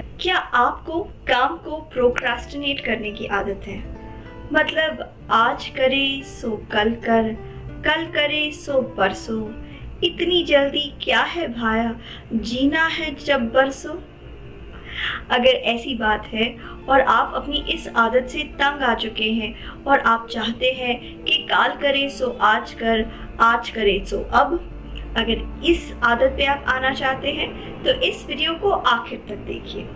क्या आपको काम को प्रोक्रास्टिनेट करने की आदत है? मतलब आज करे सो कल कर, कल करे सो परसों, इतनी जल्दी क्या है भाया, जीना है जब बरसों। अगर ऐसी बात है और आप अपनी इस आदत से तंग आ चुके हैं और आप चाहते हैं कि काल करे सो आज कर, आज करे सो अब, अगर इस आदत पे आप आना चाहते हैं तो इस वीडियो को आखिर तक देखिए।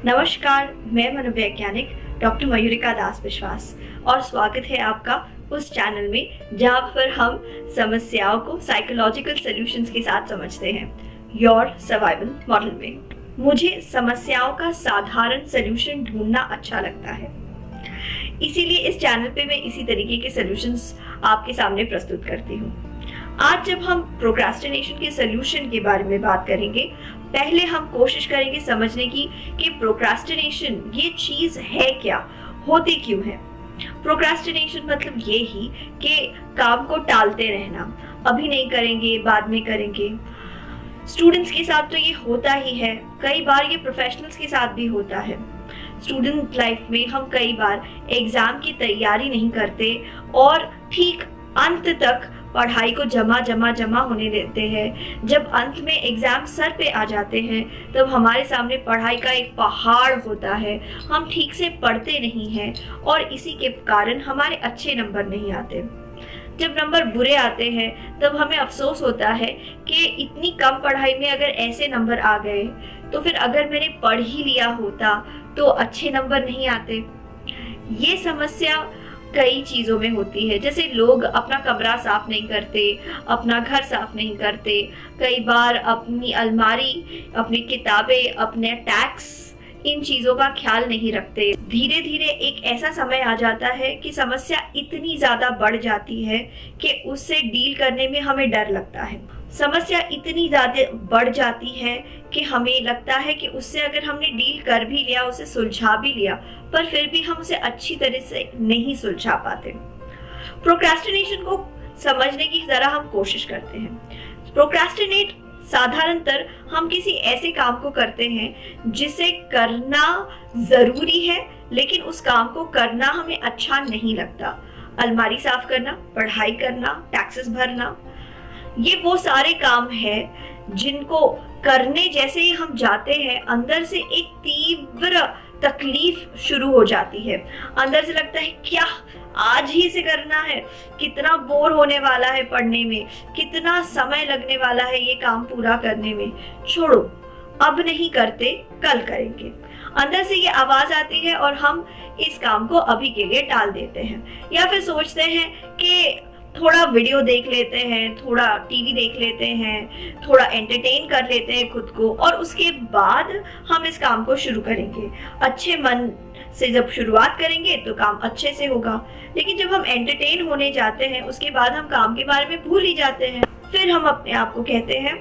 नमस्कार, मैं मनोवैज्ञानिक डॉक्टर मयूरिका दास विश्वास और स्वागत है आपका उस चैनल में जहां पर हम समस्याओं को साइकोलॉजिकल सॉल्यूशंस के साथ समझते हैं, योर सर्वाइवल मॉडल में। मुझे समस्याओं का साधारण सॉल्यूशन ढूंढना अच्छा लगता है, इसीलिए इस चैनल पे मैं इसी तरीके के सॉल्यूशंस आपके सामने प्रस्तुत करती हूँ। आज जब हम प्रोक्रास्टिनेशन के सॉल्यूशन के बारे में बात करेंगे, पहले हम कोशिश करेंगे समझने की कि प्रोक्रास्टिनेशन ये चीज है क्या, होती क्यों है। प्रोक्रास्टिनेशन मतलब ये ही कि काम को टालते रहना, अभी नहीं करेंगे बाद में करेंगे। स्टूडेंट्स के साथ तो ये होता ही है, कई बार ये प्रोफेशनल्स के साथ भी होता है। स्टूडेंट लाइफ में हम कई बार एग्जाम की तैयारी नहीं करते और ठीक अंत तक पढ़ाई को जमा होने देते हैं। जब अंत में एग्जाम सर पे आ जाते हैं तब हमारे सामने पढ़ाई का एक पहाड़ होता है, हम ठीक से पढ़ते नहीं हैं और इसी के कारण हमारे अच्छे नंबर नहीं आते। जब नंबर बुरे आते हैं तब हमें अफसोस होता है कि इतनी कम पढ़ाई में अगर ऐसे नंबर आ गए तो फिर अगर मैंने पढ़ ही लिया होता तो अच्छे नंबर नहीं आते। ये समस्या कई चीजों में होती है, जैसे लोग अपना कमरा साफ नहीं करते, अपना घर साफ नहीं करते, कई बार अपनी अलमारी, अपनी किताबें, अपने टैक्स, इन चीजों का ख्याल नहीं रखते। धीरे धीरे एक ऐसा समय आ जाता है कि समस्या इतनी ज्यादा बढ़ जाती है कि उससे डील करने में हमें डर लगता है। समस्या इतनी ज्यादा बढ़ जाती है कि हमें लगता है कि उससे अगर हमने डील कर भी लिया, उसे सुलझा भी लिया, पर फिर भी हम उसे अच्छी तरह से नहीं सुलझा पाते। प्रोक्रास्टिनेशन को समझने की जरा हम कोशिश करते हैं। प्रोक्रास्टिनेट साधारणतः हम किसी ऐसे काम को करते हैं जिसे करना जरूरी है लेकिन उस काम को करना हमें अच्छा नहीं लगता। अलमारी साफ करना, पढ़ाई करना, टैक्सेस भरना, ये वो सारे काम हैं जिनको करने जैसे ही हम जाते हैं अंदर से एक तीव्र तकलीफ शुरू हो जाती है। अंदर से लगता है क्या आज ही से करना है, कितना बोर होने वाला है पढ़ने में, कितना समय लगने वाला है ये काम पूरा करने में, छोड़ो अब नहीं करते कल करेंगे। अंदर से ये आवाज आती है और हम इस काम को अभी के लिए टाल देते हैं, या फिर सोचते हैं कि थोड़ा वीडियो देख लेते हैं, थोड़ा टीवी देख लेते हैं, थोड़ा एंटरटेन कर लेते हैं खुद को और उसके बाद हम इस काम को शुरू करेंगे। अच्छे मन से जब शुरुआत करेंगे तो काम अच्छे से होगा, लेकिन जब हम एंटरटेन होने जाते हैं उसके बाद हम काम के बारे में भूल ही जाते हैं। फिर हम अपने आप को कहते हैं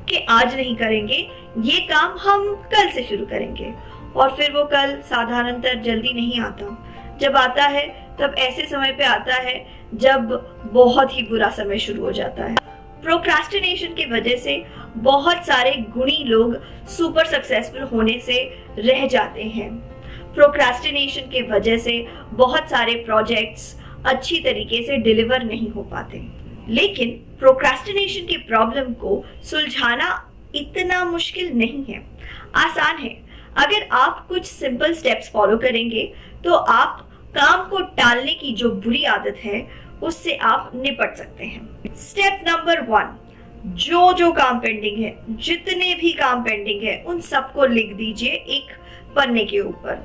कि आज नहीं करेंगे, ये काम हम कल से शुरू करेंगे, और फिर वो कल साधारणतः जल्दी नहीं आता। जब आता है तब ऐसे समय पे आता है जब बहुत ही बुरा समय शुरू हो जाता है। प्रोक्रास्टिनेशन की वजह से बहुत सारे गुणी लोग सुपर सक्सेसफुल होने से रह जाते हैं। प्रोक्रास्टिनेशन के वजह से बहुत सारे प्रोजेक्ट्स अच्छी तरीके से डिलीवर नहीं हो पाते। लेकिन प्रोक्रास्टिनेशन की प्रॉब्लम को सुलझाना इतना मुश्किल नहीं है, आसान है। अगर आप कुछ सिंपल स्टेप्स फॉलो करेंगे तो आप काम को टालने की जो बुरी आदत है उससे आप निपट सकते हैं। स्टेप नंबर 1, जो काम पेंडिंग है, जितने भी काम पेंडिंग है उन सबको लिख दीजिए एक पन्ने के ऊपर।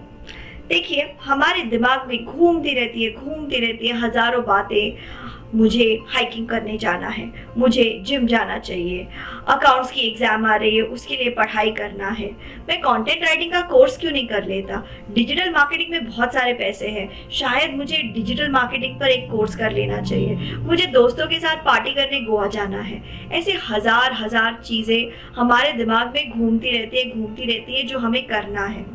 देखिए हमारे दिमाग में घूमती रहती है हजारों बातें। मुझे हाइकिंग करने जाना है, मुझे जिम जाना चाहिए, अकाउंट्स की एग्जाम आ रही है उसके लिए पढ़ाई करना है, मैं कंटेंट राइटिंग का कोर्स क्यों नहीं कर लेता, डिजिटल मार्केटिंग में बहुत सारे पैसे हैं, शायद मुझे डिजिटल मार्केटिंग पर एक कोर्स कर लेना चाहिए, मुझे दोस्तों के साथ पार्टी करने गोवा जाना है। ऐसे हजार चीजें हमारे दिमाग में घूमती रहती है जो हमें करना है।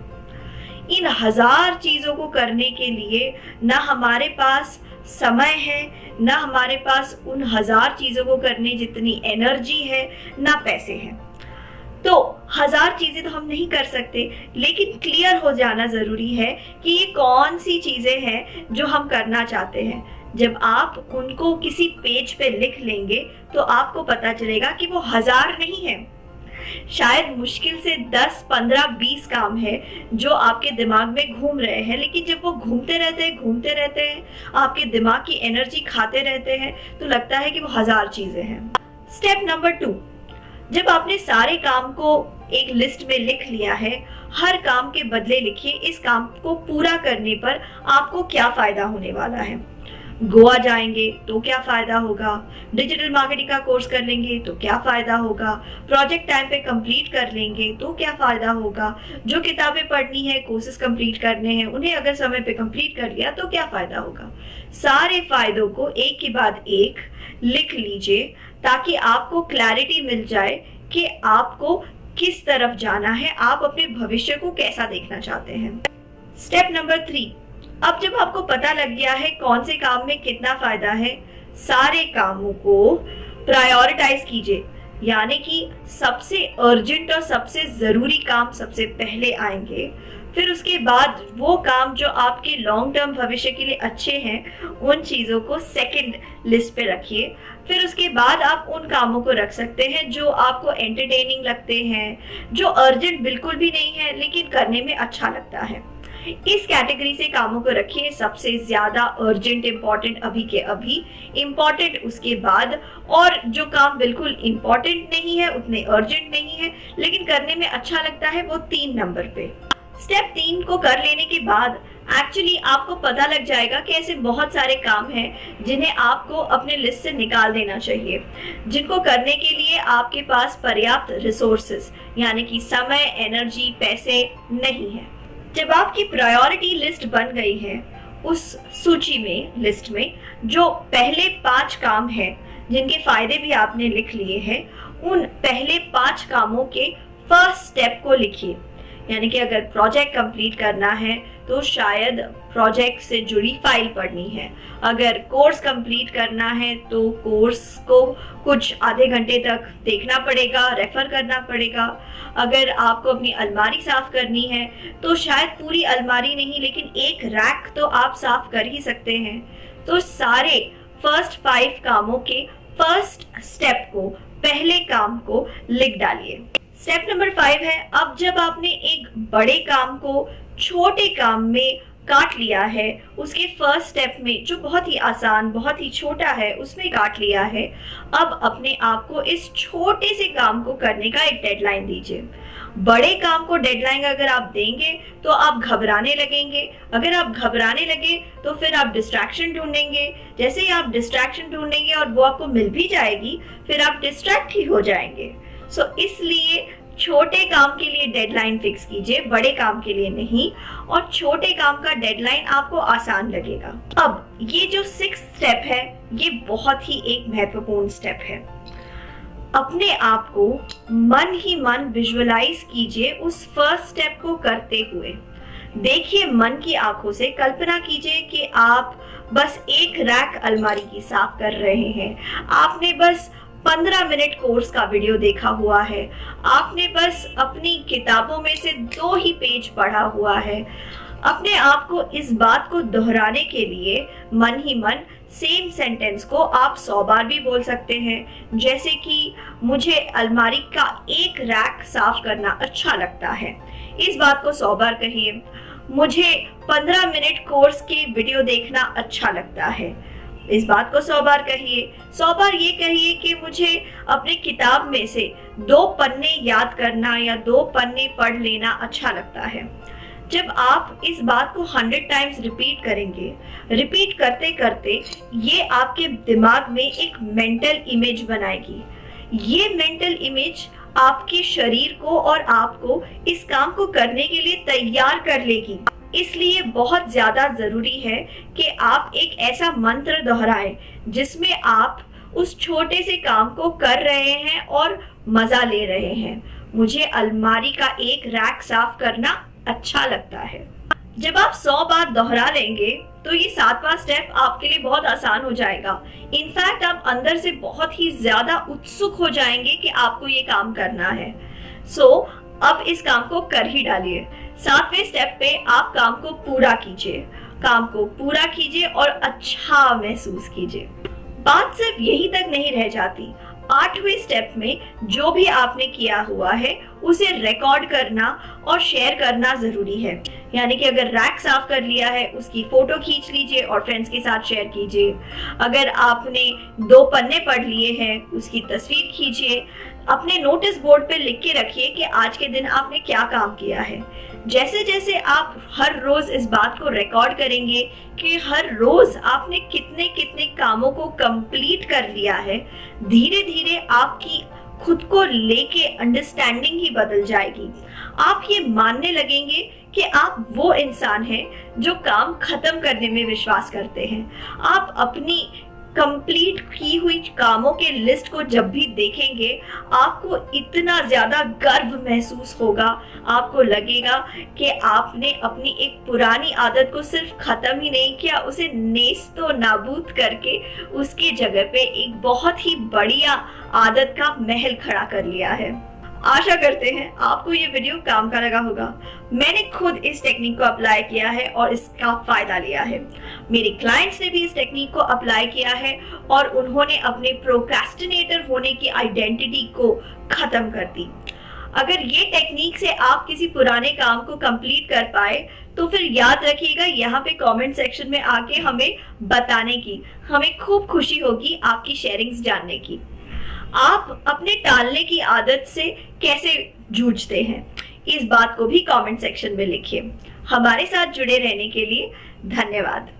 इन हजार चीजों को करने के लिए ना हमारे पास समय है, ना हमारे पास उन हजार चीजों को करने जितनी एनर्जी है, ना पैसे हैं। तो 1000 चीजें तो हम नहीं कर सकते, लेकिन क्लियर हो जाना जरूरी है कि ये कौन सी चीजें हैं जो हम करना चाहते हैं। जब आप उनको किसी पेज पे लिख लेंगे तो आपको पता चलेगा कि वो 1000 नहीं है, शायद मुश्किल से 10, 15, 20 काम है जो आपके दिमाग में घूम रहे हैं, लेकिन जब वो घूमते रहते हैं, आपके दिमाग की एनर्जी खाते रहते हैं, तो लगता है कि वो 1000 चीजें हैं। स्टेप नंबर 2, जब आपने सारे काम को एक लिस्ट में लिख लिया है, हर काम के बदले लिखिए इस काम को पूरा करने पर आपको क्या फायदा होने वाला है। गोवा जाएंगे तो क्या फायदा होगा, डिजिटल मार्केटिंग का कोर्स कर लेंगे तो क्या फायदा होगा, प्रोजेक्ट टाइम पे कंप्लीट कर लेंगे तो क्या फायदा होगा, जो किताबें पढ़नी है, कोर्सेज कंप्लीट करने हैं, उन्हें अगर समय पे कंप्लीट कर लिया तो क्या फायदा होगा। सारे फायदों को एक के बाद एक लिख लीजिए ताकि आपको क्लैरिटी मिल जाए कि आपको किस तरफ जाना है, आप अपने भविष्य को कैसा देखना चाहते हैं। स्टेप नंबर 3, अब जब आपको पता लग गया है कौन से काम में कितना फायदा है, सारे कामों को प्रायोरिटाइज कीजिए, यानी कि सबसे अर्जेंट और सबसे जरूरी काम सबसे पहले आएंगे, फिर उसके बाद वो काम जो आपके लॉन्ग टर्म भविष्य के लिए अच्छे हैं उन चीजों को सेकंड लिस्ट पे रखिए। फिर उसके बाद आप उन कामों को रख सकते हैं जो आपको एंटरटेनिंग लगते हैं, जो अर्जेंट बिल्कुल भी नहीं है लेकिन करने में अच्छा लगता है। इस कैटेगरी से कामों को रखिए, सबसे ज्यादा अर्जेंट इंपॉर्टेंट अभी के अभी, इंपॉर्टेंट उसके बाद, और जो काम बिल्कुल इंपॉर्टेंट नहीं है, उतने अर्जेंट नहीं है लेकिन करने में अच्छा लगता है, वो 3 नंबर पे। स्टेप 3 को कर लेने के बाद एक्चुअली आपको पता लग जाएगा कि ऐसे बहुत सारे काम हैं जिन्हें आपको अपने लिस्ट से निकाल देना चाहिए, जिनको करने के लिए आपके पास पर्याप्त रिसोर्सेज यानी कि समय, एनर्जी, पैसे नहीं है। जब आपकी प्रायोरिटी लिस्ट बन गई है, उस सूची में, लिस्ट में जो पहले 5 काम हैं जिनके फायदे भी आपने लिख लिए हैं, उन पहले 5 कामों के फर्स्ट स्टेप को लिखिए। यानी कि अगर प्रोजेक्ट कंप्लीट करना है तो शायद प्रोजेक्ट से जुड़ी फाइल पढ़नी है, अगर कोर्स कंप्लीट करना है तो कोर्स को कुछ आधे घंटे तक देखना पड़ेगा, रेफर करना पड़ेगा, अगर आपको अपनी अलमारी साफ करनी है तो शायद पूरी अलमारी नहीं लेकिन एक रैक तो आप साफ कर ही सकते हैं। तो सारे फर्स्ट 5 कामों के फर्स्ट स्टेप को, पहले काम को लिख डालिए। स्टेप नंबर 5 है, अब जब आपने एक बड़े काम को छोटे काम में काट लिया है, उसके फर्स्ट स्टेप में जो बहुत ही आसान, बहुत ही छोटा है, उसमें काट लिया है, अब अपने आप को इस छोटे से काम को करने का एक डेडलाइन दीजिए। बड़े काम को डेडलाइन अगर आप देंगे तो आप घबराने लगेंगे, अगर आप घबराने लगे तो फिर आप डिस्ट्रैक्शन ढूंढेंगे, जैसे ही आप डिस्ट्रैक्शन ढूंढेंगे और वो आपको मिल भी जाएगी फिर आप डिस्ट्रैक्ट ही हो जाएंगे। सो इसलिए छोटे काम के लिए डेडलाइन फिक्स कीजिए, बड़े काम के लिए नहीं, और छोटे काम का डेडलाइन आपको आसान लगेगा। अब ये जो 6th स्टेप है ये बहुत ही एक महत्वपूर्ण स्टेप है। अपने आप को मन ही मन विजुअलाइज कीजिए उस फर्स्ट स्टेप को करते हुए। देखिए मन की आंखों से, कल्पना कीजिए कि आप बस एक रैक अलमारी की साफ कर रहे हैं, आपने बस 15 मिनट कोर्स का वीडियो देखा हुआ है, आपने बस अपनी किताबों में से 2 ही पेज पढ़ा हुआ है। अपने आप को इस बात को दोहराने के लिए मन ही मन सेम सेंटेंस को आप 100 बार भी बोल सकते हैं, जैसे कि मुझे अलमारी का एक रैक साफ करना अच्छा लगता है। इस बात को 100 बार कहिए। मुझे 15 मिनट कोर्स के वीडियो देखना अच्छा लगता है, इस बात को 100 बार कहिए। 100 बार ये कहिए कि मुझे अपनी किताब में से 2 पन्ने याद करना या 2 पन्ने पढ़ लेना अच्छा लगता है। जब आप इस बात को 100 टाइम्स रिपीट करेंगे, रिपीट करते करते ये आपके दिमाग में एक मेंटल इमेज बनाएगी। ये मेंटल इमेज आपके शरीर को और आपको इस काम को करने के लिए तैयार कर लेगी। इसलिए बहुत ज्यादा जरूरी है कि आप एक ऐसा मंत्र दोहराएं जिसमें आप उस छोटे से काम को कर रहे हैं और मजा ले रहे हैं। मुझे अलमारी का एक रैक साफ करना अच्छा लगता है। जब आप 100 बार दोहरा लेंगे तो ये 7वां स्टेप आपके लिए बहुत आसान हो जाएगा। इनफैक्ट आप अंदर से बहुत ही ज्यादा उत्सुक हो जाएंगे कि आपको ये काम करना है। सो अब इस काम को कर ही डालिए। 7वें स्टेप पे आप काम को पूरा कीजिए, काम को पूरा कीजिए और अच्छा महसूस कीजिए। बात सिर्फ यही तक नहीं रह जाती। 8वें स्टेप में जो भी आपने किया हुआ है उसे रिकॉर्ड करना और शेयर करना जरूरी है। यानी कि अगर रैक साफ कर लिया है उसकी फोटो खींच लीजिए और फ्रेंड्स के साथ शेयर कीजिए। अगर आपने 2 पन्ने पढ़ लिए हैं उसकी तस्वीर खींचिए। अपने नोटिस बोर्ड पे लिख के रखिए कि आज के दिन आपने क्या काम किया है। जैसे जैसे आप हर रोज इस बात को रिकॉर्ड करेंगे कि हर रोज आपने कितने कितने कामों को कंप्लीट कर लिया है, धीरे धीरे आपकी खुद को लेके अंडरस्टैंडिंग ही बदल जाएगी। आप ये मानने लगेंगे कि आप वो इंसान हैं जो काम खत्म करने में विश्वास करते हैं। आप अपनी कंप्लीट की हुई कामों के लिस्ट को जब भी देखेंगे आपको इतना ज्यादा गर्व महसूस होगा। आपको लगेगा कि आपने अपनी एक पुरानी आदत को सिर्फ खत्म ही नहीं किया, उसे नेस्तो नाबूद करके उसके जगह पे एक बहुत ही बढ़िया आदत का महल खड़ा कर लिया है। आशा करते हैं आपको ये वीडियो काम का लगा होगा। मैंने खुद इस टेक्निक को अप्लाई किया है और इसका फायदा लिया है। मेरे क्लाइंट्स ने भी इस टेक्निक को अप्लाई किया है और उन्होंने अपने प्रोक्रेस्टिनेटर होने की आइडेंटिटी को खत्म कर दी। अगर ये टेक्निक से आप किसी पुराने काम को कंप्लीट कर पाए तो फिर याद रखिएगा यहाँ पे कमेंट सेक्शन में आके हमें बताने की। हमें खूब खुशी होगी आपकी शेयरिंग्स जानने की। आप अपने टालने की आदत से कैसे जूझते हैं, इस बात को भी कमेंट सेक्शन में लिखिए। हमारे साथ जुड़े रहने के लिए धन्यवाद।